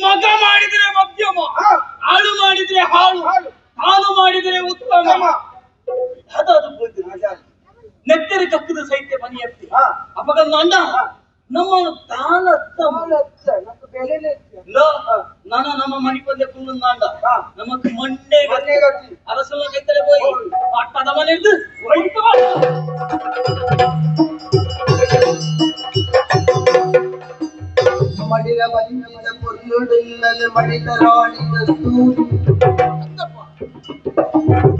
ಮಗ ಮಾಡಿದ್ರೆ ಮಧ್ಯಮ, ಹಾಳು ಮಾಡಿದ್ರೆ ಹಾಳು, ತಾನು ಮಾಡಿದ್ರೆ ಉತ್ತಮ. ನೆತ್ತರಿ ಕಕ್ಕದ ಸೈತ್ಯ ಮನೆಯತ್ತಿ ಅಪಗಂದ ಅಣ್ಣ ನಮ್ಮನ್ನು ನಮ್ಮ ಮಣಿಪಂದೆ ಕುಳ್ಳಂದ ನಮಕ್ ಮಂಡೆ ಅರಸಲ ಕೈತರೆ ಹೋಗಿ ಪಟ್ಟದ ಮನೆ ಮಡಿದ ಬಂದಿದ ಪೊರ್ಲುಡಿಲ್ಲದೆ ಮಡಿದ ರಾಣಿದ ಸೂರು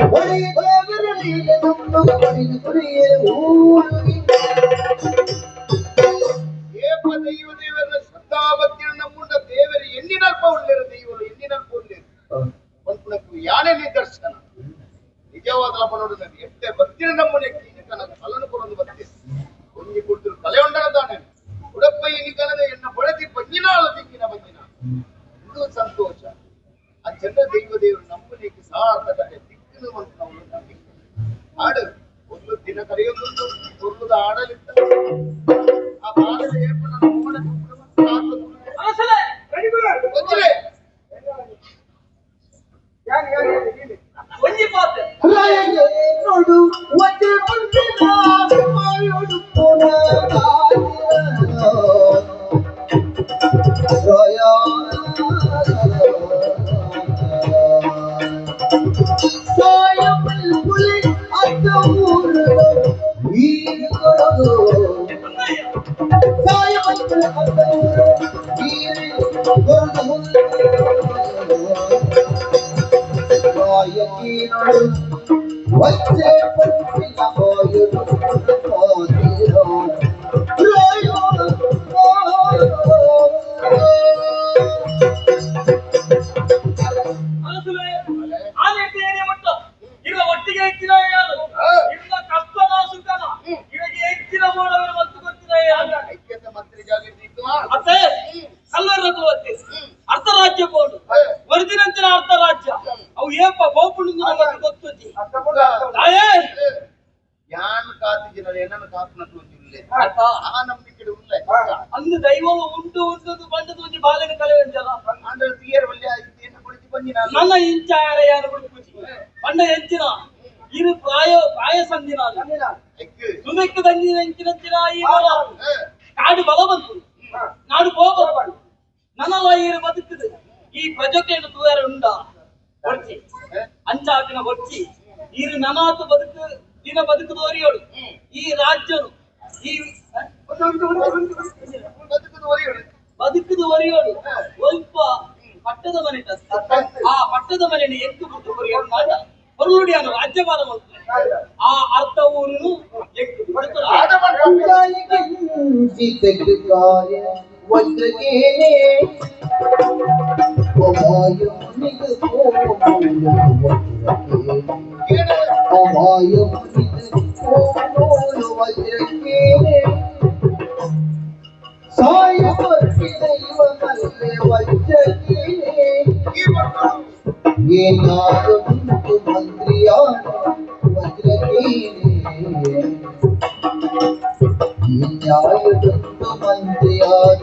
ಒಡೆಯ ದೇವರಲಿಲ್ಲ ನಮ್ಮ ಮಡಿದ ಕುರಿಯೇ ಊರುಗಿ ಏಪ ದೈವ ದೇವರ ಶ್ರದ್ಧಾಭಕ್ತಿಯ ನಮ್ಮುಂಡ ದೇವರ ಎನ್ನಿನಲ್ಪ ಉಳ್ಳೇರು ದೈವರು ಎನ್ನಿನಲ್ಪ ಉಳ್ಳೇರು ಒಂದ್ಪುಣಕ್ಕೂ ಯಾನೇ ನಿದರ್ಶನ ನಿಜವಾದ ನೋಡುತ್ತದೆ ಎಷ್ಟೇ ಭಕ್ತಿನ ನಮ್ಮನೆ ಕೀನಕನ ಫಲನ ಕೊಡಲು ಬರ್ತದೆ ಒಂಜಿ ಕೊಡ್ತಿರು ಕಲೆ ಉಂಡದಾನೆ ಉಡಪ್ಪ ಎನ್ನಿಕನದ ಎನ್ನ ಬಳತಿ ಬಂಜಿನಾಳ ದಿಕ್ಕಿನ ಬಂಜಿನ ಇದು ಸಂತೋಷ ಆ ಚಂದ ದೈವ ದೇವರು ನಮ್ಮನೆಗೆ ಸಾರ್ಥಕತೆ ದಿಕ್ಕಿನ ಅಂತ ನಾವು ನಂಬಿಕೆ ಹಾಡು ಒಂದು ದಿನ ಕರೆಯೋದೊಂದು ಹೊರಲದ ಆಡಲಿತ್ತ ಆ ಬಾಲದ ಏರ್ಪಡ ನೋಡು ವಜ್ರ ಬಂದಿನ ಮಾಯೋಡು புலி அந்த ஊரு வீடு கொடு சாயமல்புல அந்த ஊரு வீடு கொடு காயக்கீனோடு வச்சே பற்றின கோயுடு போதிரோ ಒಟ್ಟಿಗೆ ಹೆಚ್ಚಿನ ಇಲ್ಲ ಕಷ್ಟನ ಸುಖನ ಇವರಿಗೆ ಹೆಚ್ಚಿನ ಮಾಡೋರು ಮತ್ತು ಗೊತ್ತಿನ ಐಕ್ಯತೆ ಮಂತ್ರಿ ಜಾಗೃತಿ ಮತ್ತೆ ಕಲ್ಲರದ್ದು ಅರ್ಧ ರಾಜ್ಯ ಬೋರ್ಡು ವರದಿನಂಚಿನ ಅರ್ಧ ರಾಜ್ಯ ಅವು ಏಪ ಬೋಪುಂಡು ನಮಗೆ ಗೊತ್ತುಂಟು ಯಾನ್ ಕಾತಿಜಿನ ಏನನ್ನು ಕಾಪುನಟ್ಟು ಒಂದಿಲ್ಲ ಆ ನಂಬಿಕೆ ಉಳ್ಳ ಅಂದು ದೈವವು ಉಂಟು ಉಂಟು ಬಂದದ್ದು ಒಂಜಿ ಬಾಲಿನ ಕಲೆ ಉಂಟಲ್ಲ ಅಂದ್ರೆ ತೀಯರ್ ಒಳ್ಳೆ ಏನು ಕುಳಿತು ಬಂದಿನ ನನ್ನ ಇಂಚಾರ ಯಾರು ಬಿಡ್ಕುಚಿ ಪಂಡ ಹೆಚ್ಚಿನ ಇದು ಪ್ರಾಯ ಸಂದಿನ ಸುಮಕ್ಕೆ ದಂದಿನ ಇಂಚಿನ ಈ ಕಾಡು ಬಲ ಬಂತು ನಾಡು ಹೋಗಬಾರ್ದು ನನ್ನಲ್ಲ ಈರು ಬದುಕುದು ಈ ಪ್ರಜೆಯನ್ನು ತೂಯಾರ ಉಂಡ ಹೊಡ್ಚಿ ಅಂಚಾಕಿನ ಹೊಡ್ಚಿ ಈರು ನನಾತು ಬದುಕು ದಿನ ಬದುಕುದವರಿಯೋಡು ಈ ರಾಜ್ಯನು ಈ ಬದುಕುದವರಿಯೋಡು ಸ್ವಲ್ಪ ಪಟ್ಟದ ಮನೆ ಆ ಪಟ್ಟದ ಮನೆಯನ್ನು ಎತ್ತು ಬಿಟ್ಟು ಬರೆಯೋದು ಮಾಡ ಹೊರನುಡಿಯನ್ನು ರಾಜ್ಯಪಾಲ ಮಾಡ್ತಾರೆ ಆ ಅರ್ಥ ಊರನ್ನು ಎತ್ತು ವಜ್ರಕೇನೆ ವಜ್ರಕೇನೆ ಸಾಯವರ್ತಿ ದೈವಮಲ್ಲೆ ವಜ್ರಕೇನೆ ಏನಾದುಂಟು ಮಂತ್ರಿಯಾನ ವಜ್ರಕೇನೆ ನ್ಯಾಯದುಂಟು ಮಂತ್ರಿಯಾನ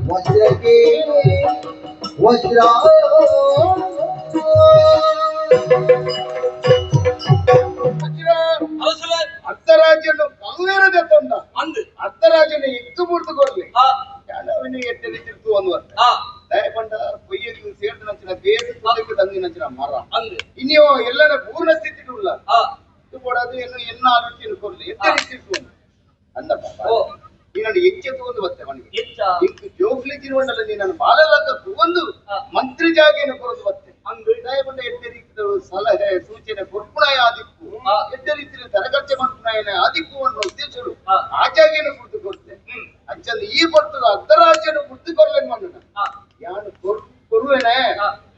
ವಜ್ರಕೇನೆ ವಜ್ರಾಯ ಅರ್ಧರಾಜ್ಯನು ಕಾಂಗ್ರೆಸ್ ತಂದ ಅಂದು ಅರ್ಧರಾಜ್ಯನ ಎತ್ತು ಮುಡ್ದು ಕೊಡ್ಲಿ ಯಾನವಿನ ಎಟ್ಟೆಲ್ಲಿ ತಿರ್ತು ಒಂದು ವರ್ಷ ದಯಪಂಡ ಕೊಯ್ಯಲು ಸೇರ್ದು ನಂಚಿನ ಬೇರೆ ತಂದಿ ನಂಚಿನ ಮರ ಅಂದು ಇನ್ನಿಯೋ ಎಲ್ಲರ ಪೂರ್ಣ ಸ್ಥಿತಿ ಉಳ್ಳ ಇದು ಕೊಡೋದು ಏನು ಎನ್ನ ಆಲೋಚನೆ ಕೊಡ್ಲಿ ಎತ್ತರಿ ತಿರ್ತು ಅಂದಪ್ಪ ನೀನು ಎಚ್ಚೆತ್ತು ಒಂದು ಬತ್ತೆ ಅವನಿಗೆ ಇಂಕು ಜೋಗ್ಲಿ ತಿರುವಂಡಲ್ಲ ನೀನು ಬಾಲಲಕ್ಕೂ ಒಂದು ಮಂತ್ರಿ ಜಾಗೇನು ಕೊಡೋದು ಬತ್ತೆ ಅಂದು ದಯಪಂಡ ಎಟ್ಟರಿ ಸಲಹೆ ಸೂಚನೆ ಕೊರ್ಪುಣಾಯ ಆದಿಪ್ಪು ಎದ್ದ ರೀತಿಯಲ್ಲಿ ತರಗರ್ಚೆ ಮಾಡ್ಪುಣಾಯನ ಆದಿಪ್ಪು ಅನ್ನೋ ಉದ್ದೇಶಗಳು ಆ ಜಾಗೇನು ಕುರಿತು ಕೊಡ್ತೆ ಅಂಚಂದ ಈ ಬರ್ತದ ಅರ್ಧರಾಜ್ಯನ ಬುದ್ಧಿ ಕೊರ್ಲೇನ್ ಮಾಡೋಣ ಯಾನು ಕೊರುವೇನೆ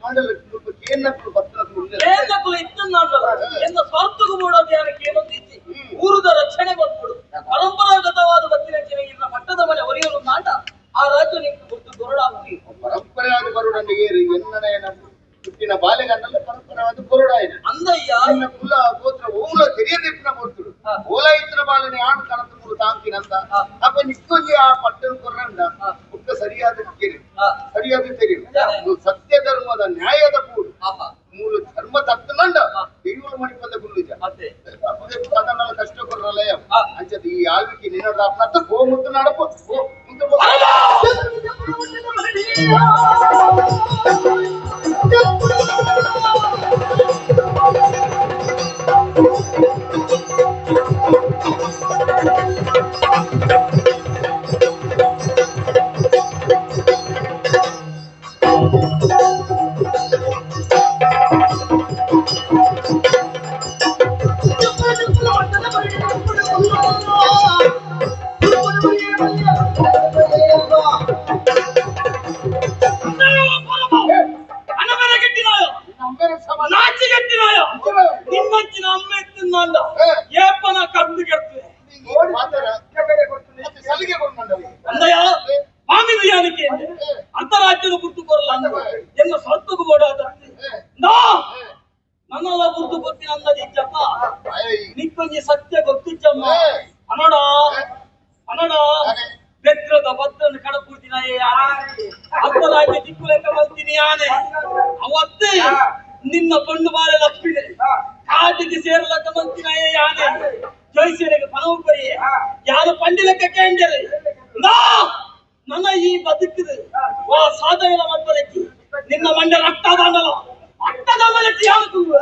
ಮಾಡಲು ಕೇನ್ನಕ್ಕಳು ಬರ್ತನಕ್ಕಳು ಕೇನ್ನಕ್ಕಳು ಇತ್ತನ್ನಲ್ಲ ಎಂದ ಸ್ವಾರ್ಥಗೂ ಮಾಡೋದು ಯಾರಕ್ಕೆ ಏನೊಂದು ಇತ್ತು ಊರದ ರಕ್ಷಣೆ ಬಂದ್ಬಿಡು ಪರಂಪರಾಗತವಾದ ಬತ್ತಿನ ಇನ್ನ ಮಟ್ಟದ ಮನೆ ಹೊರೆಯಲು ನಾಟ ಆ ರಾಜ್ಯ ನಿಂಗೆ ಗೊತ್ತು ಗೊರಡಾಗ್ತಿ ಪರಂಪರೆಯಾದ ಬರುಡನಿಗೆ ಎನ್ನಡೆಯ ಹುಟ್ಟಿನ ಬಾಲೆಗನ್ನೆಲ್ಲ ಪರಂಪರೆಯಾದ ಕೊರಡಾಯಿನ ಅಂದಯ್ಯ ಇನ್ನ ಕುಲ ಗೋತ್ರ ಓಲ ತೆರಿಯದಿಪ್ಪಿನ ಕೊಡ್ತರು ಓಲ ಇತ್ರ ಬಾಲನೆ ಆಡು ಕಣತ ಮೂರು ತಾಂಕಿನಂದ ಅಪ್ಪ ನಿಕ್ಕೊಂಜಿ ಆ ಪಟ್ಟಣ ಕೊರ್ರಂದ ಮುಕ್ಕ ಸರಿಯಾದ ಕೇಳಿ ಸರಿಯಾದ ತೆರಿಯು ಸತ್ಯ ಧರ್ಮದ ನ್ಯಾಯದ ಕೂಡು ಮೂಲ ಧರ್ಮ ತತ್ತನಂಡ ಬೆಂಗಳೂರು ಮಣಿಪದ ಗುಳ್ಳುಜ ಅದನ್ನೆಲ್ಲ ಕಷ್ಟ ಕೊರ್ರಲಯ ಅಂಚದ ಈ ಆಳ್ವಿಕೆ ನಿನ್ನದ ಅಪ್ಪ ಗೋ ಮುತ್ತು ನಡಪು ನಿಮ್ಮಂಚಿನ ಅಮ್ಮ ಎತ್ತಿಂದ ಏಪನ ಕದ್ದು ಕೆಡ್ತದೆ ಅಂದಯ್ಯ ಮಾಮಿದ ಯಾನಕ್ಕೆ ಅಂತರಾಜ್ಯದ ಗುರ್ತು ಕೊರಲ್ಲ ಎನ್ನ ಸ್ವತ್ತಗೂ ಓಡಾದ ನನ್ನಲ್ಲ ಗುರ್ತು ಗೊತ್ತಿನ ಅಂದದ ಇಜ್ಜಪ್ಪ ನಿಕ್ಕೊಂಜಿ ಸತ್ಯ ಗೊತ್ತಿಜ್ಜಮ್ಮ ಅನೋಡ ಅನೋಡ ಬೆದ್ರದ ಭದ್ರನ ಕಡಪೂರ್ತಿನ ಅಂತರಾಜ್ಯ ದಿಕ್ಕು ಲೆಕ್ಕ ಮಲ್ತೀನಿ ಆನೆ ಅವತ್ತೇ ನಿನ್ನ ಪಣ್ಣು ಬಾರೆ ಲಕ್ಷ್ಮಿದೆ ಕಾಟಿಗೆ ಸೇರಲಕ್ಕ ಮಂತಿನ ಆನೆ ಜೈಸೇನೆಗೆ ಪನವು ಬರಿ ಯಾರು ಪಂಡಿ ಲೆಕ್ಕ ಕೇಂದ್ರೆ ನನ್ನ ಈ ಬದುಕಿದೆ ವಾ ಸಾಧನೆಯ ಮಬ್ಬರಕ್ಕೆ ನಿನ್ನ ಮಂಡ್ಯ ರಕ್ತದಾನಲ್ಲ ರಕ್ತದಾನಕ್ಕೆ ಯಾವ ತುಂಬುವೆ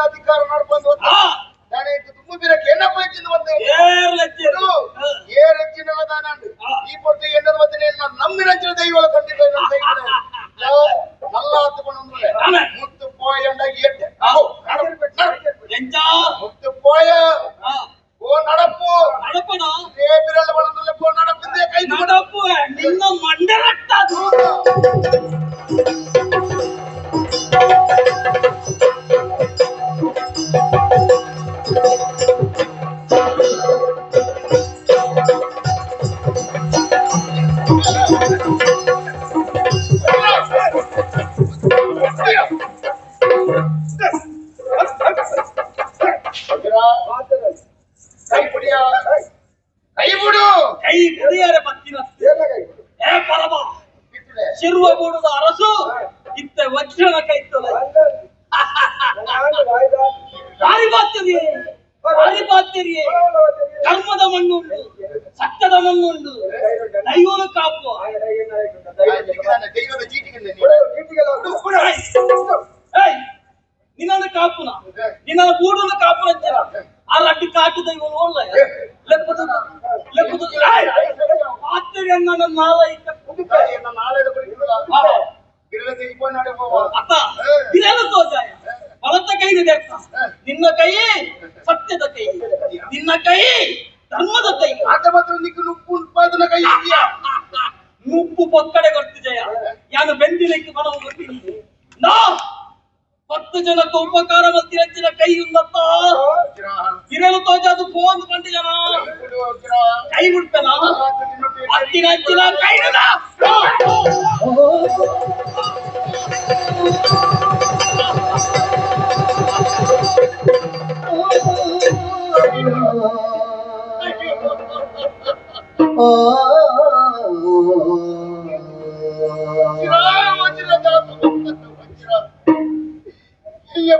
ಅಧಿಕಾರ ಮಾಡ್ಕೊಂಡು ಈ ಪೊಟ್ಟು ಎನ್ನದ ಮಧ್ಯೆ ನಮ್ಮಿನ ದೈವಳ ಖಂಡಿತ ನಲ್ಲ ಹತ್ತುಕೊಂಡು ಮುತ್ತು ಪೋಯ ಮುತ್ತು ಪೋಯ ಓ ನಡಪ್ಪು ನಡಪನ ಬಿರಲ್ಲ ಬಳದಲ್ಲ ಪೋ ನಡಪಿಂದೆ ಕೈ ನಡಪ್ಪು ನಿನ್ನ ಮಂಡ್ಯ ರಕ್ತ ಕೈ ಬಿಡಿಯಾರೆ ಬತ್ತಿನ ಏ ಪರಮ ಶಿರುವ ಬೂಡುದ ಅರಸು ಇತ್ತ ವಜ್ರನ ಕೈತಲ್ಲ ಪಾರಿಪಾತ್ಯರಿಯೇ ಕರ್ಮದ ಮಣ್ಣುಂಡು ಸತ್ಯದ ಮಣ್ಣುಂಡು ದೈವನ ಕಾಪು ದೈವದ ಚೀಟಿಗೆ ನಿನ್ನ ಕಾಪುನ ನಿನ್ನ ಬೂಡುನ ಕಾಪುನ ಅಂತೀರ ಆ ಲಡ್ಡಿ ಕಾಟು ದೈವ ನೋಡ್ಲ ಲೆಪ್ಪದ ಲೆಪ್ಪದ ಪಾತ್ಯರಿ ನನ್ನ ನಾಲ ಅತ್ತ ಇದೆಲ್ಲ ತೋಜಾಯ ಬಲತ ಕೈಗೆ ದೇಕ್ಕ ನಿನ್ನ ಕೈ ಸತ್ಯದ ಕೈ ನಿನ್ನ ಕೈ ಧರ್ಮದ ಕೈ ಆತ ಮಾತ್ರ ನಿಕ್ಕು ನುಪ್ಪು ಉತ್ಪಾದನ ಕೈ ನುಪ್ಪು ಪಕ್ಕಡೆ ಗೊತ್ತಿದೆಯ ಯಾನು ಬೆಂದಿನಕ್ಕೆ ಮನವು ಗೊತ್ತೀನಿ ನಾ 10 ಜನಕ್ಕೆ ಉಪಕಾರ ಮಲ್ತಿ ಹೆಚ್ಚಿನ ಕೈ ಉಂದತ್ತ ಇರಲು ತೋಜಾದು ಫೋನ್ ಕಂಡು ಜನ ಕೈ ಬಿಡ್ತೇನ ಹತ್ತಿನ ಹಚ್ಚಿನ ಕೈ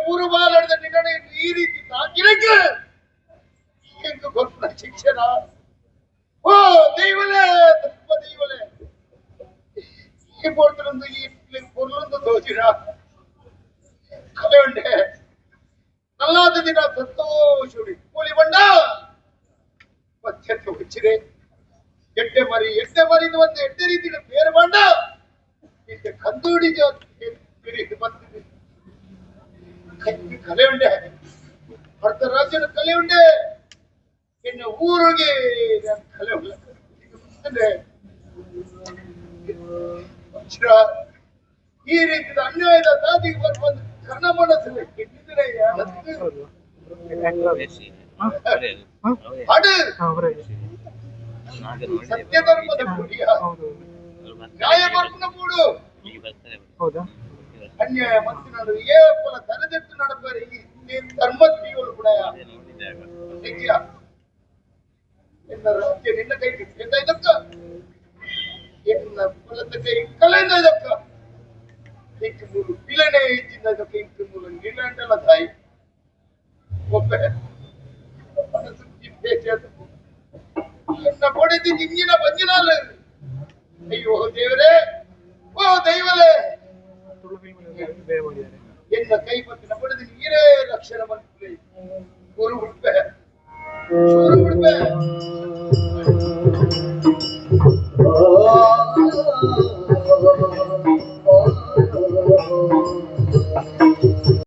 ಪೂರ್ವಮಾಲದ ನಿಗಣೆ ಈ ರೀತಿ ತಾಕಿರಕ್ಕೆ ಗೊತ್ತ ಶಿಕ್ಷಣ ಓ ದೈವಲೇ ತಪ್ಪ ದೈವಲೇ ಈ ಪೋರ್ತರಂದು ಈ ಪೊರ್ಲಂದು ತೋಚಿರ ಕಲೆ ಉಂಡೆ ನಲ್ಲಾದ ದಿನ ಸಂತೋಷುಡಿ ಕೂಲಿ ಬಂಡ ಪಚ್ಚತ್ತು ಹುಚ್ಚಿರೆ ಎಟ್ಟೆ ಮರಿದು ಒಂದು ಎಟ್ಟೆ ರೀತಿಯ ಬೇರೆ ಬಂಡ ಕಂದೂಡಿ ಬಂದಿದೆ ಕಲೆ ಉಂಡೆ ಭರತ ರಾಜನ ಕಲೆ ಉಂಡೆ ಇನ್ನ ಊರಿಗೆ ಕಲೆ ಉಂಡೆ ಈ ರೀತಿಯ ಅನ್ಯಾಯದ ದಾದಿಗೆ ಬರುವಂತ ಕರ್ಣ ಮನಸ್ಸಲ್ಲಿ ಸತ್ಯ ಧರ್ಮದ ಗುರಿಯ ನ್ಯಾಯ ಬರ್ಪನ ಮೂಡು ಅನ್ಯಾಯ ಮತ್ತಿನಾಡು ಏ ಫಲ ತಲೆದೆಟ್ಟು ನಡಬೇರೆ ಈ ಧರ್ಮ ಜೀವಗಳು ಕೂಡ ಎನ್ನ ರಾಜ್ಯ ನಿನ್ನ ಕೈಗೆ ಇದಕ್ಕ ಎನ್ನ ಫಲದ ಕೈ ಕಲೆಯಿಂದ ಇದಕ್ಕ ಇಂಟು ಮೂರು ಬಿಲನೆ ಇಚ್ಚಿಂದ ಇದಕ್ಕೆ ಇಂಟು ಮೂರು ನಿಲಂಡಲ ತಾಯಿ ಒಬ್ಬೆ ಮನಸ್ಸು ಎನ್ನ ಕೊಡಿದ್ದು ಇಂಜಿನ ಬಂಜಿನಾಲ ಅಯ್ಯೋ ದೇವರೇ ಓ ದೈವಲೇ ಎನ್ನ ಕೈ ಪತ್ತಿನ ಪಡೆದು ನೀರೇ ಲಕ್ಷಣ ಬಂತು ಗುರು ಬಿಡ್ಬೆ